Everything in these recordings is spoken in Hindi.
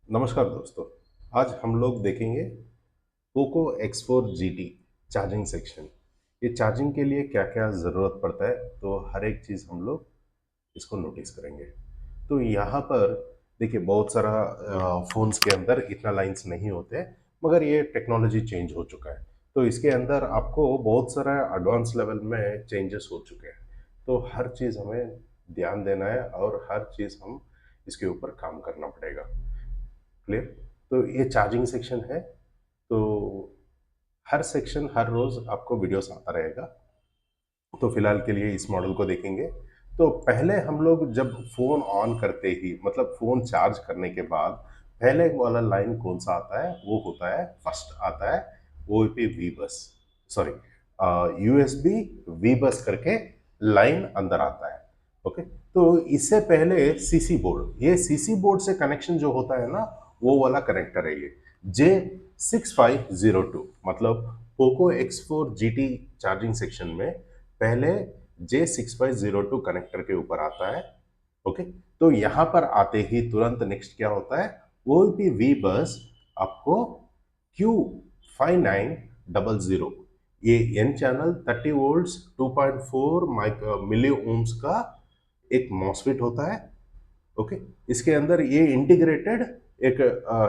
नमस्कार दोस्तों। आज हम लोग देखेंगे Poco X4 GT charging section. ये चार्जिंग के लिए क्या क्या ज़रूरत पड़ता है, तो हर एक चीज़ हम लोग इसको नोटिस करेंगे। तो यहाँ पर देखिए, बहुत सारा फ़ोन्स के अंदर इतना लाइन्स नहीं होते, मगर ये टेक्नोलॉजी चेंज हो चुका है। तो इसके अंदर आपको बहुत सारा एडवांस लेवल में चेंजेस हो चुके हैं। तो हर चीज़ हमें ध्यान देना है और हर चीज़ हम इसके ऊपर काम करना पड़ेगा। क्लियर? तो ये चार्जिंग सेक्शन है। तो हर सेक्शन हर रोज़ आपको वीडियोस आता रहेगा। तो फिलहाल के लिए इस मॉडल को देखेंगे। तो पहले हम लोग जब फ़ोन ऑन करते ही, मतलब फ़ोन चार्ज करने के बाद पहले वाला लाइन कौन सा आता है, वो होता है, फर्स्ट आता है ओईपी वी बस, सॉरी, यूएसबी वी बस करके लाइन अंदर आता है। ओके। तो इससे पहले सीसी बोर्ड, ये सीसी बोर्ड से कनेक्शन जो होता है ना, वो वाला कनेक्टर है ये J6502, मतलब Poco X4 GT charging section में पहले J6502 कनेक्टर के ऊपर आता है। ओके। तो यहां पर आते ही तुरंत नेक्स्ट क्या होता है, OEP V बस आपको Q5900, ये एन चैनल 30 वोल्ट्स 2.4 मिली ओम्स का एक मॉसफेट होता है। ओके। इसके अंदर ये इंटीग्रेटेड एक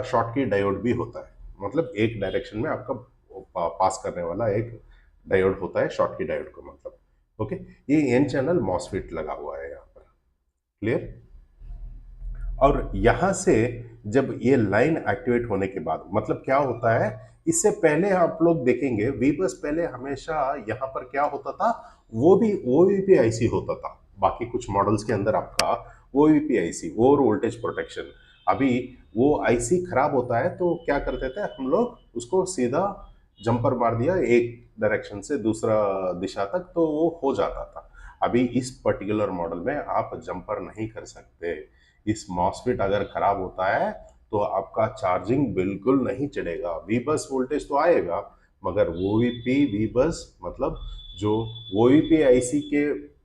शॉटकी डायोड भी होता है, मतलब एक डायरेक्शन में आपका पास करने वाला एक डायोड होता है, शॉटकी डायोड का मतलब। ओके। ये एन चैनल मॉसफेट लगा हुआ है यहाँ पर। क्लियर? और यहाँ से जब ये लाइन एक्टिवेट होने के बाद मतलब क्या होता है, इससे पहले आप लोग देखेंगे वी बस पहले हमेशा यहाँ पर क्या होता था, वो भी ओवीपी आईसी होता था। बाकी कुछ मॉडल्स के अंदर आपका OVP IC, over voltage protection. अभी वो आईसी खराब होता है तो क्या करते थे हम लोग, उसको सीधा जंपर मार दिया एक डायरेक्शन से दूसरा दिशा तक, तो वो हो जाता था। अभी इस पर्टिकुलर मॉडल में आप जंपर नहीं कर सकते। इस मॉसफेट अगर खराब होता है तो आपका चार्जिंग बिल्कुल नहीं चलेगा। वी बस वोल्टेज तो आएगा, मगर ओवीपी वी बस मतलब जो ओवीपी आईसी के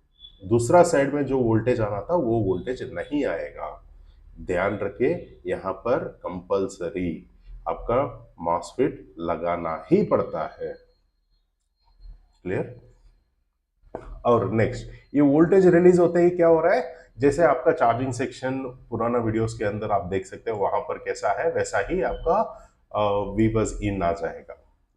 दूसरा साइड में जो वोल्टेज आना था, वो वोल्टेज नहीं आएगा। ध्यान रखिए, यहाँ पर कंपलसरी आपका मॉसफेट लगाना ही पड़ता है। क्लियर? और नेक्स्ट, ये वोल्टेज रिलीज होते ही क्या हो रहा है, जैसे आपका चार्जिंग सेक्शन पुराना वीडियोस के अंदर आप देख सकते हो वहां पर कैसा है, वैसा ही आपका वी बस इन आ जाएगा।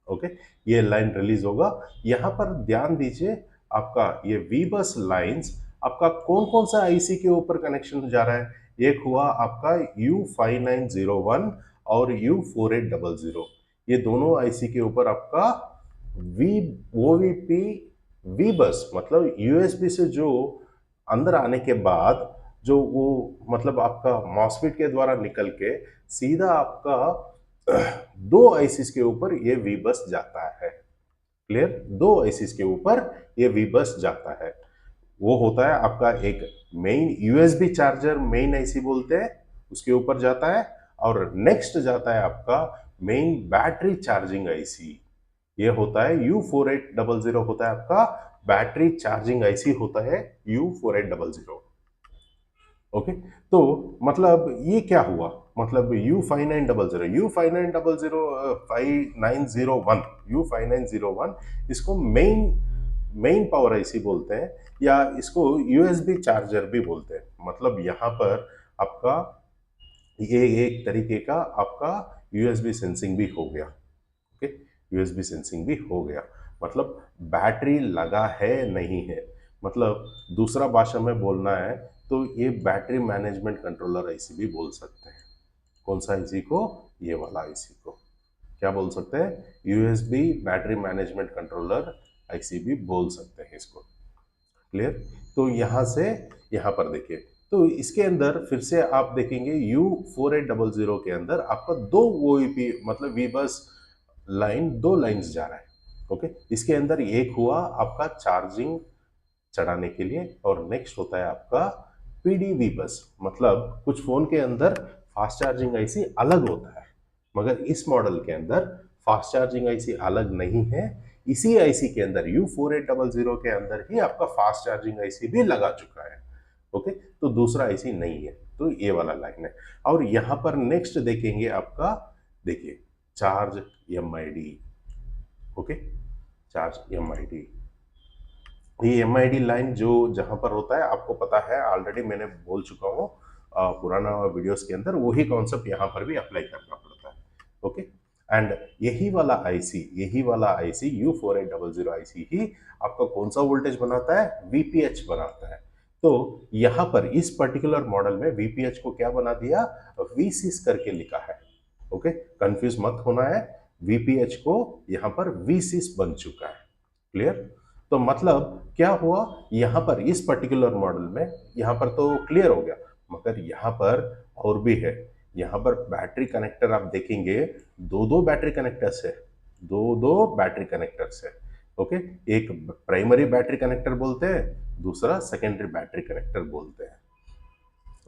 ओके। ये लाइन रिलीज होगा। यहाँ पर ध्यान दीजिए, आपका ये वी बस लाइंस आपका कौन कौन सा आईसी के ऊपर कनेक्शन जा रहा है। एक हुआ आपका U5901 और U4800, ये दोनों आईसी के ऊपर आपका वी ओवीपी वी बस मतलब यूएसबी से जो अंदर आने के बाद जो वो मतलब आपका मॉसफेट के द्वारा निकल के सीधा आपका दो आईसीस के ऊपर ये वी बस जाता है। क्लियर? दो आईसीस के ऊपर ये वी बस जाता है। वो होता है आपका एक main USB charger, main IC बोलते हैं, उसके ऊपर जाता है। और नेक्स्ट जाता है आपका मेन बैटरी चार्जिंग आईसी, ये होता है U4800, होता है आपका बैटरी चार्जिंग आईसी होता है U4800। ओके। तो मतलब ये क्या हुआ, मतलब U5900 इसको मेन मेन पावर आईसी बोलते हैं, या इसको यूएसबी चार्जर भी बोलते हैं। मतलब यहाँ पर आपका ये एक तरीके का आपका यूएसबी सेंसिंग भी हो गया। ओके। यूएसबी सेंसिंग भी हो गया, मतलब बैटरी लगा है नहीं है, मतलब दूसरा भाषा में बोलना है तो ये बैटरी मैनेजमेंट कंट्रोलर आईसी भी बोल सकते हैं। कौन सा आईसी को? ये वाला आईसी को क्या बोल सकते हैं? USB battery management controller IC भी बोल सकते हैं इसको। क्लियर? तो यहाँ से यहाँ पर देखिए, तो इसके अंदर फिर से आप देखेंगे U4800 के अंदर आपका दो ओईपी मतलब वी बस लाइन, दो लाइंस जा रहा है। ओके। इसके अंदर एक हुआ आपका चार्जिंग चढ़ाने के लिए, और नेक्स्ट होता है आपका पीडीवी बस, मतलब कुछ फोन के अंदर फास्ट चार्जिंग आईसी अलग होता है, मगर इस मॉडल के अंदर फास्ट चार्जिंग आईसी अलग नहीं है। इसी आईसी के अंदर U4800 के अंदर ही आपका फास्ट चार्जिंग आईसी भी लगा चुका है। ओके। तो दूसरा आईसी नहीं है। तो ये वाला लाइन है। और यहाँ पर नेक्स्ट देखेंगे आपका, देखिए charge MID, okay, charge MID। ये MID लाइन जो जहां पर होता है आपको पता है, ऑलरेडी मैंने बोल चुका हूँ पुराना वीडियोस के अंदर, वही कॉन्सेप्ट यहाँ पर भी अप्लाई करना पड़ता है, ओके। एंड यही वाला आईसी U4800 आईसी ही आपका कौन सा वोल्टेज बनाता है, VPH बनाता है। तो यहाँ पर इस पर्टिकुलर मॉडल में VPH को क्या बना दिया, VSIS करके लिखा है, ओके, कंफ्यूज मत होना है। VPH को यहाँ पर VSIS बन चुका है, क्लियर। तो मतलब क्या हुआ, यहाँ पर इस पर्टिकुलर मॉडल में यहाँ पर तो क्लियर हो गया, मगर यहाँ पर और भी है। यहाँ पर बैटरी कनेक्टर आप देखेंगे, दो बैटरी कनेक्टर्स है, दो बैटरी कनेक्टर्स है, ओके। एक प्राइमरी बैटरी कनेक्टर बोलते हैं, दूसरा सेकेंडरी बैटरी कनेक्टर बोलते हैं,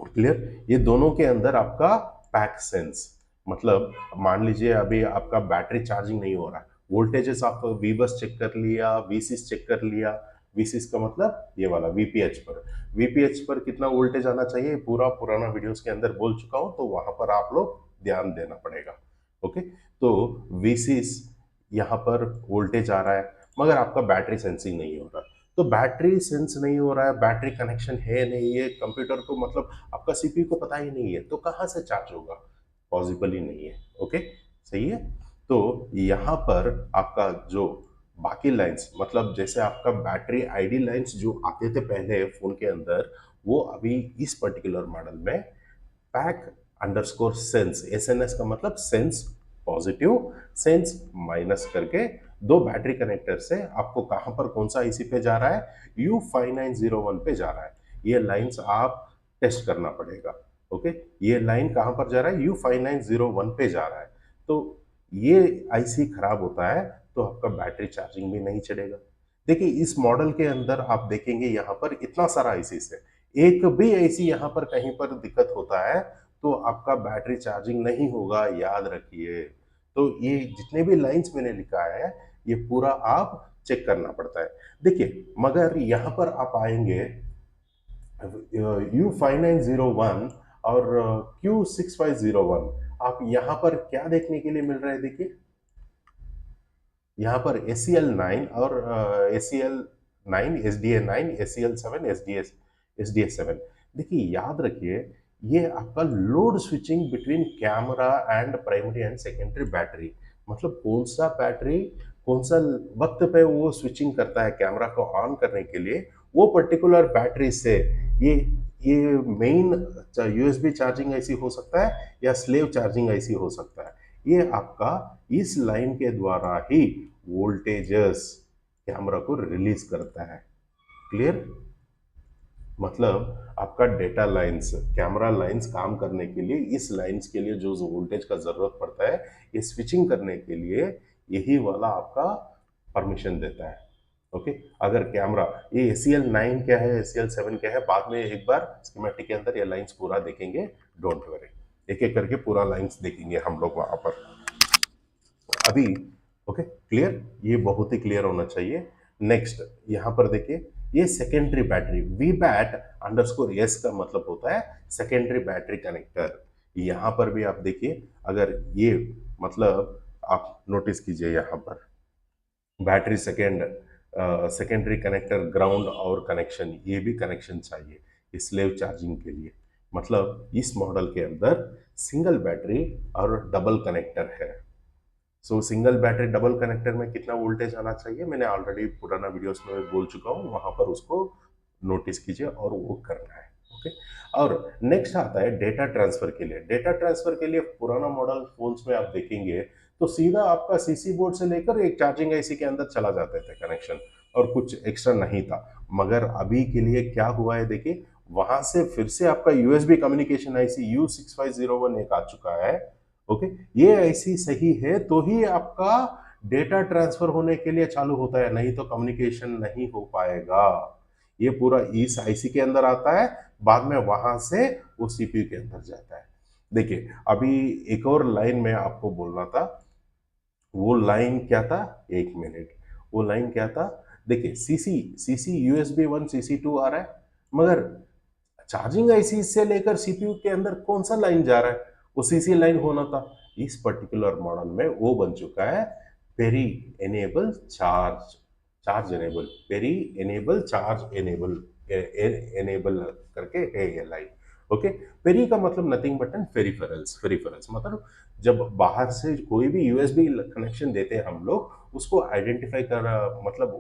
क्लियर। ये दोनों के अंदर आपका पैक सेंस, मतलब मान लीजिए अभी आपका बैटरी चार्जिंग नहीं हो रहा है, वोल्टेजेस आप वीबस चेक कर लिया, VSIS चेक कर लिया। VSIS का मतलब ये वाला VPH पर कितना वोल्टेज आना चाहिए, पूरा पुराना वीडियोस के अंदर बोल चुका हूं, तो वहां पर आप लोग ध्यान देना पड़ेगा, ओके। तो VSIS यहाँ पर वोल्टेज आ रहा है, मगर आपका बैटरी सेंसिंग नहीं हो रहा, तो बैटरी सेंस नहीं हो रहा है, बैटरी कनेक्शन है नहीं है कंप्यूटर को, मतलब आपका CPU को पता ही नहीं है, तो कहाँ से चार्ज होगा, पॉसिबल ही नहीं है, ओके, सही है। तो यहाँ पर आपका जो बाकी लाइंस, मतलब जैसे आपका बैटरी ID लाइंस जो आते थे पहले फोन के अंदर, वो अभी इस पर्टिकुलर मॉडल में पैक अंडरस्कोर सेंस, SNS का मतलब सेंस पॉजिटिव, सेंस माइनस करके दो बैटरी कनेक्टर से आपको कहां पर कौन सा आईसी पे जा रहा है, U5901 पे जा रहा है। ये लाइंस आप टेस्ट करना पड़ेगा, ओके। ये लाइन कहां पर जा रहा है, U5901 पे जा रहा है। तो ये आईसी खराब होता है तो आपका बैटरी चार्जिंग भी नहीं चलेगा। देखिए इस मॉडल के अंदर आप देखेंगे यहाँ पर इतना सारा आईसी है, एक भी आईसी यहाँ पर कहीं पर दिक्कत होता है तो आपका बैटरी चार्जिंग नहीं होगा, याद रखिए। तो ये जितने भी लाइंस मैंने लिखा है ये पूरा आप चेक करना पड़ता है। देखिए मगर यहाँ पर आप आएंगे U5901 और Q6501, आप यहाँ पर क्या देखने के लिए मिल रहा है, देखिए यहाँ पर ACL9 और ACL9, SDA9, ACL7, SDS7। देखिए याद रखिए ये आपका load switching between camera and primary and secondary battery, मतलब कौन सा बैटरी कौन सा वक्त पे वो स्विचिंग करता है कैमरा को ऑन करने के लिए, वो पर्टिकुलर बैटरी से ये मेन USB चार्जिंग आईसी हो सकता है या स्लेव चार्जिंग आईसी हो सकता है। ये आपका इस लाइन के द्वारा ही वोल्टेजेस कैमरा को रिलीज करता है, क्लियर। मतलब आपका डेटा लाइंस, कैमरा लाइंस काम करने के लिए इस लाइंस के लिए जो वोल्टेज का जरूरत पड़ता है, ये स्विचिंग करने के लिए यही वाला आपका परमिशन देता है, ओके। अगर कैमरा ये ACL9 क्या है, ACL7 क्या है, बाद में एक बार स्कीमेटिक के अंदर ये लाइंस पूरा देखेंगे, डोंट वरी, एक एक करके पूरा लाइंस देखेंगे हम लोग वहां पर अभी, ओके, क्लियर। ये बहुत ही क्लियर होना चाहिए। नेक्स्ट यहाँ पर देखिए ये सेकेंडरी बैटरी, VBAT_S का मतलब होता है सेकेंडरी बैटरी कनेक्टर। यहाँ पर भी आप देखिए, अगर ये मतलब आप नोटिस कीजिए यहाँ पर बैटरी सेकेंडरी कनेक्टर ग्राउंड और कनेक्शन, ये भी कनेक्शन चाहिए स्लेव चार्जिंग के लिए। मतलब इस मॉडल के अंदर सिंगल बैटरी और डबल कनेक्टर है। सो सिंगल बैटरी डबल कनेक्टर में कितना वोल्टेज आना चाहिए, मैंने ऑलरेडी पुराना वीडियोस में बोल चुका हूँ, वहां पर उसको नोटिस कीजिए और वो करना है, ओके। और नेक्स्ट आता है डेटा ट्रांसफर के लिए। डेटा ट्रांसफर के लिए पुराना मॉडल फोन्स में आप देखेंगे तो सीधा आपका सीसी बोर्ड से लेकर एक चार्जिंग आईसी के अंदर चला जाते थे कनेक्शन, और कुछ एक्स्ट्रा नहीं था। मगर अभी के लिए क्या हुआ है देखिए, वहां से फिर से आपका USB कम्युनिकेशन आईसी U6501 एक आ चुका है, ओके। ये आईसी सही है तो ही आपका डेटा ट्रांसफर होने के लिए चालू होता है, नहीं तो कम्युनिकेशन नहीं हो पाएगा। ये पूरा इस आईसी के अंदर आता है, बाद में वहां से वो CPU के अंदर जाता है। देखिए अभी एक और लाइन में आपको बोलना था, वो लाइन क्या था, एक मिनट, वो लाइन क्या था। देखिए CC USB1 CC2 आ रहा है, मगर चार्जिंग आईसी से लेकर सीपीयू के अंदर कौन सा लाइन जा रहा है, वो सीसी लाइन होना था। इस पर्टिकुलर मॉडल में वो बन चुका है peri enable charge, charge enable, peri enable charge enable, enable करके है ये लाइन। ओके, पेरी का मतलब nothing but an peripherals, peripherals मतलब जब बाहर से कोई भी यूएसबी कनेक्शन देते हैं हम लोग, उसको आइडेंटिफाई कर, मतलब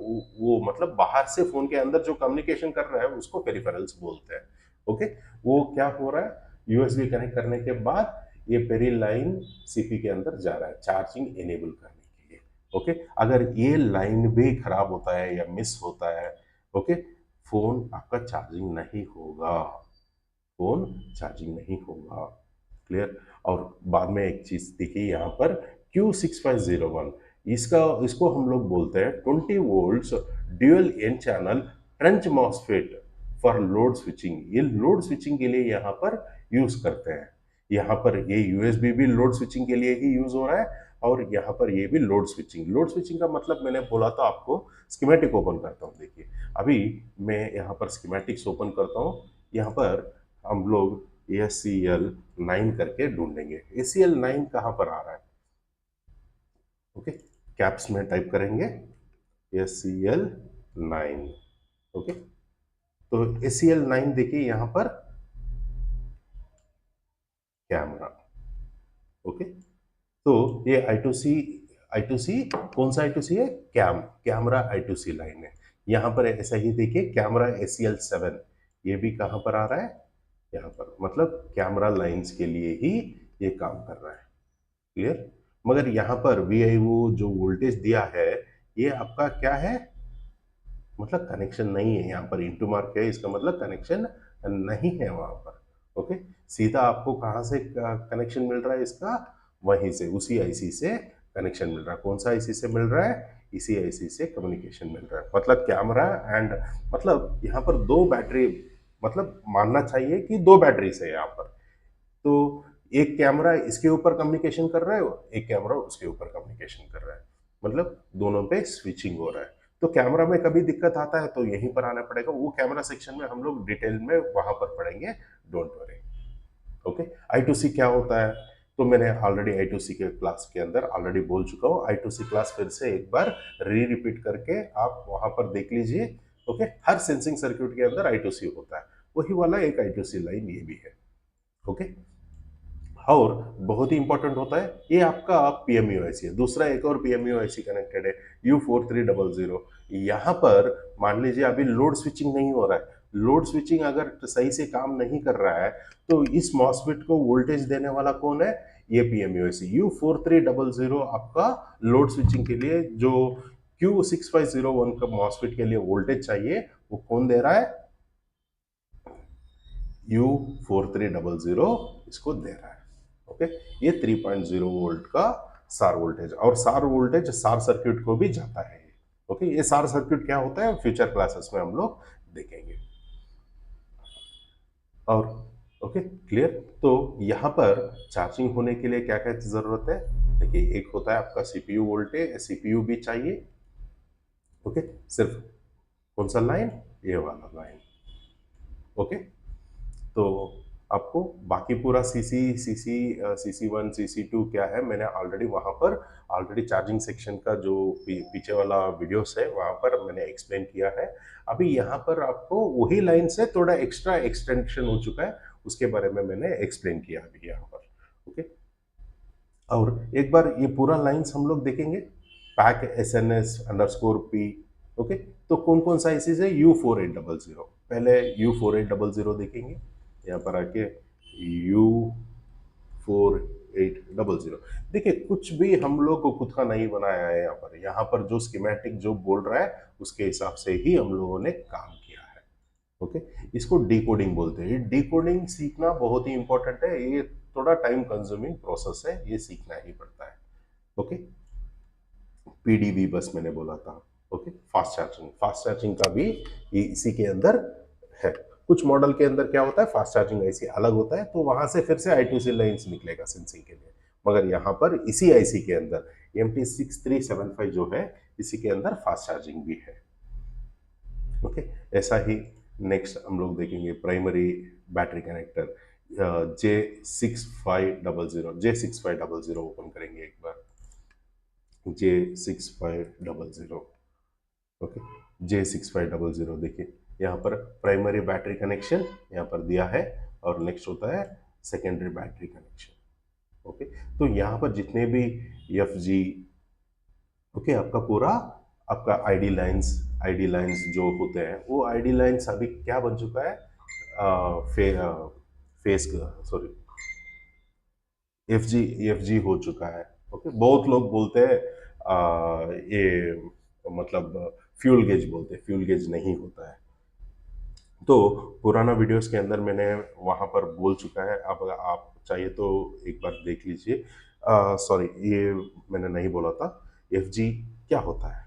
वो मतलब बाहर से फोन के अंदर जो कम्युनिकेशन कर रहा है उसको पेरिफेरल्स बोलते हैं। ओके, वो क्या हो रहा है, यूएसबी कनेक्ट करने के बाद ये पेरी लाइन सीपी के अंदर जा रहा है चार्जिंग एनेबल करने के लिए। ओके, अगर ये लाइन भी खराब होता है या मिस होता है, ओके, फोन आपका चार्जिंग नहीं होगा, फोन चार्जिंग नहीं होगा। क्लियर। और बाद में एक चीज देखिए यहाँ पर Q6501, इसका इसको हम लोग बोलते हैं 20 volts dual N channel trench MOSFET for load switching. ये लोड स्विचिंग के लिए यहाँ पर यूज करते हैं। यहाँ पर ये यूएसबी भी लोड स्विचिंग के लिए ही यूज हो रहा है, और यहाँ पर ये भी लोड स्विचिंग। लोड स्विचिंग का मतलब मैंने बोला था आपको, स्कीमेटिक ओपन करता हूँ। देखिए अभी मैं यहाँ पर स्कीमेटिक्स ओपन करता हूँ। यहाँ पर हम लोग ACL9 करके ढूंढेंगे। ACL9 कहाँ पर आ रहा है, ओके, कैप्स में टाइप करेंगे ACL9। ओके, तो ACL9 देखिए यहाँ पर कैमरा। ओके, तो ये I2C कौन सा I2C है, कैमरा I2C लाइन है। यहाँ पर ऐसा ही देखिए कैमरा ACL7, ये भी कहाँ पर आ रहा है, यहाँ पर, मतलब कैमरा लाइंस के लिए ही ये काम कर रहा है। क्लियर। मगर यहाँ पर VIO जो वोल्टेज दिया है, ये आपका क्या है, मतलब कनेक्शन नहीं है। यहाँ पर इंटू मार्क है, इसका मतलब कनेक्शन नहीं है वहां पर। ओके, सीधा आपको कहाँ से कनेक्शन मिल रहा है इसका, वहीं से, उसी आईसी से कनेक्शन मिल रहा है। कौन सा आईसी से मिल रहा है, इसी आईसी से कम्युनिकेशन मिल रहा है। मतलब कैमरा एंड, मतलब यहाँ पर दो बैटरी, मतलब मानना चाहिए कि दो बैटरी से यहाँ पर, तो एक कैमरा इसके ऊपर कम्युनिकेशन कर रहा है, एक कैमरा उसके ऊपर कम्युनिकेशन कर रहा है, मतलब दोनों पे स्विचिंग हो रहा है। तो कैमरा में कभी दिक्कत आता है तो यहीं पर आना पड़ेगा, वो कैमरा सेक्शन में हम लोग डिटेल में वहां पर पढ़ेंगे, डोंट वरी। ओके, I2C क्या होता है, तो मैंने ऑलरेडी I2C के क्लास के अंदर ऑलरेडी बोल चुका हूँ। I2C क्लास फिर से एक बार रिपीट करके आप वहां पर देख लीजिए। ओके, हर सेंसिंग सर्किट के अंदर I2C होता है, वही वाला एक I2C लाइन ये भी है। ओके, और बहुत ही इंपॉर्टेंट होता है, ये आपका PMU IC है। दूसरा एक और PMU IC कनेक्टेड है U4300। यहाँ पर मान लीजिए अभी लोड स्विचिंग नहीं हो रहा है, लोड स्विचिंग अगर सही से काम नहीं कर रहा है तो इस मॉसफेट को वोल्टेज देने वाला कौन है, ये PMU IC U4300 आपका लोड स्विचिंग के लिए जो Q6501 का मॉसफेट के लिए वोल्टेज चाहिए, वो कौन दे रहा है, U4300 इसको दे रहा है। ओके, ये 3.0 वोल्ट का सार वोल्टेज, और सार वोल्टेज सार सर्किट को भी जाता है। ओके, ये सार सर्किट क्या होता है फ्यूचर क्लासेस में हम लोग देखेंगे। और ओके, क्लियर। तो यहाँ पर चार्जिंग होने के लिए क्या क्या जरूरत है, देखिए एक होता है आपका CPU वोल्टेज, CPU भी चाहिए। ओके, सिर्फ कौन सा लाइन, ये वाला लाइन। ओके, तो आपको बाकी पूरा CC1 CC2 क्या है, मैंने ऑलरेडी वहां पर ऑलरेडी चार्जिंग सेक्शन का जो पीछे वाला वीडियोस है वहां पर मैंने एक्सप्लेन किया है। अभी यहाँ पर आपको वही लाइन से थोड़ा एक्स्ट्रा एक्सटेंशन हो चुका है, उसके बारे में मैंने एक्सप्लेन किया अभी यहाँ पर। ओके, और एक बार ये पूरा लाइन्स हम लोग देखेंगे, पैक SNS_P। ओके, तो कौन कौन सा IC है, U4800, पहले U4800 देखेंगे। यहाँ पर आके U4800 देखिए, कुछ भी हम लोग को खुद का नहीं बनाया है। यहाँ पर जो स्कीमेटिक जो बोल रहा है उसके हिसाब से ही हम लोगों ने काम किया है। ओके, इसको डिकोडिंग बोलते हैं। डिकोडिंग सीखना बहुत ही इंपॉर्टेंट है, ये थोड़ा टाइम कंज्यूमिंग प्रोसेस है, ये सीखना ही पड़ता है। ओके, PDB बस मैंने बोला था। ओके, फास्ट चार्जिंग का भी ये इसी के अंदर है। कुछ मॉडल के अंदर क्या होता है, फास्ट चार्जिंग IC अलग होता है, तो वहां से फिर से I2C लाइन्स निकलेगा सेंसिंग के लिए। मगर यहाँ पर इसी IC के अंदर MT6375 जो है, इसी के अंदर फास्ट चार्जिंग भी है। ओके, ऐसा ही नेक्स्ट हम लोग देखेंगे primary battery connector J6500 open करेंगे एक बार। J6500, okay. J6500 देखिए, यहाँ पर प्राइमरी बैटरी कनेक्शन यहाँ पर दिया है और नेक्स्ट होता है सेकेंडरी बैटरी कनेक्शन। ओके, तो यहाँ पर जितने भी एफ जी, ओके, आपका पूरा आपका आईडी लाइंस जो होते हैं वो आईडी लाइंस अभी क्या बन चुका है, फेस सॉरी एफ जी हो चुका है। ओके, बहुत लोग बोलते हैं ये मतलब फ्यूल गेज बोलते हैं, फ्यूल गेज नहीं होता है। तो पुराना वीडियोस के अंदर मैंने वहां पर बोल चुका है, अब आप चाहिए तो एक बार देख लीजिए। सॉरी, ये मैंने नहीं बोला था। एफ जी क्या होता है?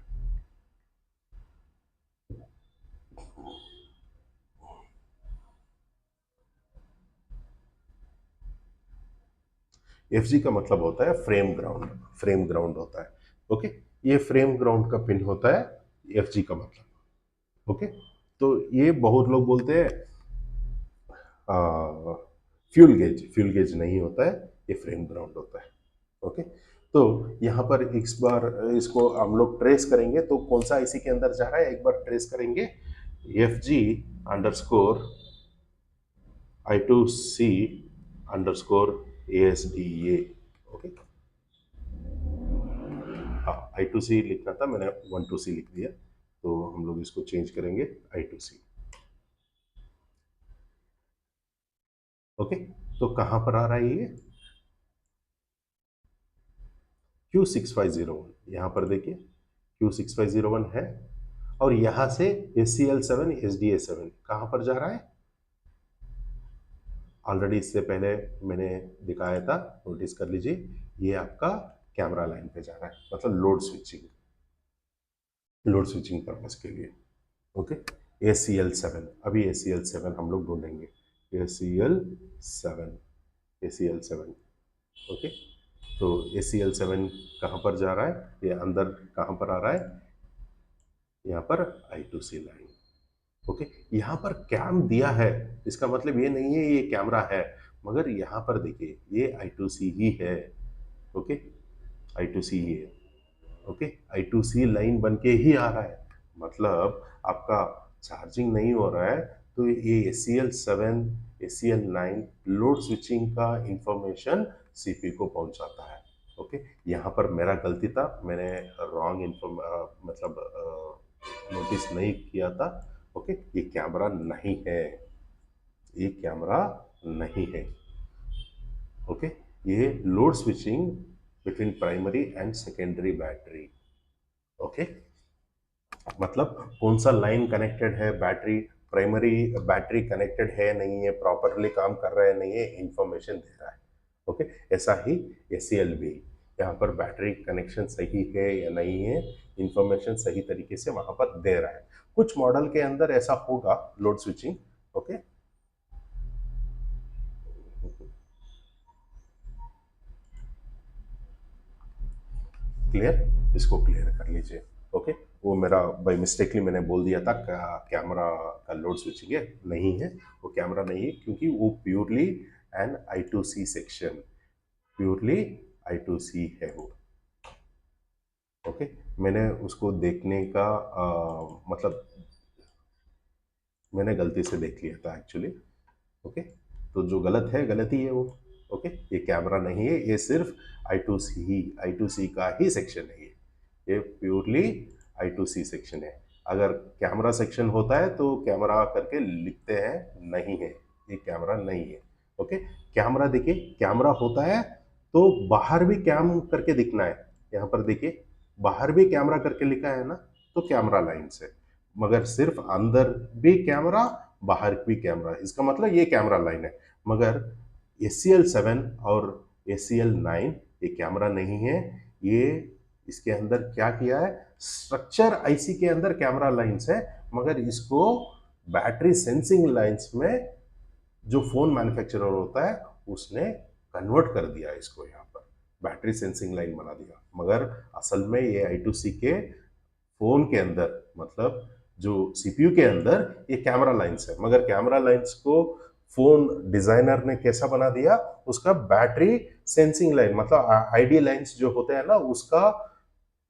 एफ जी का मतलब होता है फ्रेम ग्राउंड, फ्रेम ग्राउंड होता है। ओके, ये फ्रेम ग्राउंड का पिन होता है एफ जी का मतलब। ओके, तो ये बहुत लोग बोलते हैं फ्यूल गेज, फ्यूल गेज नहीं होता है, ये फ्रेम ग्राउंड होता है। ओके, तो यहाँ पर इस बार इसको हम लोग ट्रेस करेंगे तो कौन सा आईसी के अंदर जा रहा है एक बार ट्रेस करेंगे। F G underscore I2C_ASDA। Okay, हाँ, I2C लिखना था, मैंने 12C लिख दिया, तो हम लोग इसको चेंज करेंगे I2C। ओके, तो कहाँ पर आ रहा है ये Q6501, यहाँ पर देखिए Q6501 है, और यहाँ से ACL7 SDA7 कहाँ पर जा रहा है? ऑलरेडी इससे पहले मैंने दिखाया था, नोटिस कर लीजिए, ये आपका कैमरा लाइन पे जा रहा है, मतलब लोड स्विचिंग पर्पस के लिए। ओके, ACL7, अभी ACL7 हम लोग ढूंढेंगे, ACL7, ACL7। ओके, तो ACL7 कहाँ पर जा रहा है, ये अंदर कहाँ पर आ रहा है, यहाँ पर I2C लाइन। ओके, यहाँ पर कैम दिया है, इसका मतलब ये नहीं है ये कैमरा है, मगर यहाँ पर देखिए ये I2C ही है। ओके, I2C ही है। ओके, I2C लाइन बन के ही आ रहा है, मतलब आपका चार्जिंग नहीं हो रहा है, तो ये ACL7 ACL9 लोड स्विचिंग का इंफॉर्मेशन सीपी को पहुंचाता है। ओके, यहाँ पर मेरा गलती था, मैंने रॉन्ग मतलब नोटिस नहीं किया था। ओके, ये कैमरा नहीं है, ये कैमरा नहीं है। ओके, ये load switching between primary and secondary battery. Okay, मतलब कौन सा लाइन कनेक्टेड है, बैटरी प्राइमरी बैटरी कनेक्टेड है नहीं है, प्रॉपरली काम कर रहा है नहीं है, इंफॉर्मेशन दे रहा है। ओके, ऐसा ही एसीएल भी, यहाँ पर बैटरी कनेक्शन सही है या नहीं है, इंफॉर्मेशन सही तरीके से वहां पर दे रहा है। कुछ मॉडल के अंदर ऐसा होगा लोड स्विचिंग। ओके, क्लियर, इसको क्लियर कर लीजिए। ओके, वो मेरा बाई मिस्टेकली मैंने बोल दिया था कैमरा का लोड स्विचिंग है, नहीं है, वो कैमरा नहीं है, क्योंकि वो purely N I2C section, purely I2C है वो। ओके, मैंने उसको देखने का मतलब मैंने गलती से देख लिया था एक्चुअली। ओके, तो जो गलत है गलत ही है वो। ओके, ये कैमरा नहीं है, ये सिर्फ I2C का ही सेक्शन है, ये प्योरली I2C सेक्शन है। अगर कैमरा सेक्शन होता है तो कैमरा करके लिखते हैं, नहीं है, ये कैमरा नहीं है। ओके, कैमरा देखिए, कैमरा होता है तो बाहर भी कैम करके दिखना है, यहाँ पर देखिए बाहर भी कैमरा करके लिखा है ना, तो कैमरा लाइन से, मगर सिर्फ अंदर भी कैमरा बाहर भी कैमरा, इसका मतलब ये कैमरा लाइन है। मगर ACL7 और ACL9 ये कैमरा नहीं है, ये इसके अंदर क्या किया है, स्ट्रक्चर आईसी के अंदर कैमरा लाइंस है, मगर इसको बैटरी सेंसिंग लाइंस में जो फोन मैन्युफैक्चरर होता है उसने कन्वर्ट कर दिया इसको, यहाँ पर बैटरी सेंसिंग लाइन बना दिया, मगर असल में ये I2C के फोन के अंदर, मतलब जो सीपीयू के अंदर ये कैमरा लाइंस है, मगर कैमरा लाइंस को फोन डिजाइनर ने कैसा बना दिया, उसका बैटरी सेंसिंग लाइन मतलब आईडी लाइंस जो होते हैं ना, उसका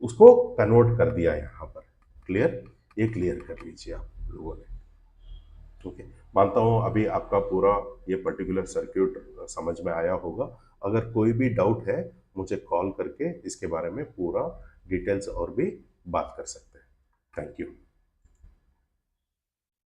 उसको कन्वर्ट कर दिया यहाँ पर। क्लियर? ये क्लियर कर लीजिए आप लोगों ने। ओके, मानता हूँ अभी आपका पूरा ये पर्टिकुलर सर्क्यूट समझ में आया होगा। अगर कोई भी डाउट है मुझे कॉल करके इसके बारे में पूरा डिटेल्स और भी बात कर सकते हैं। Thank you.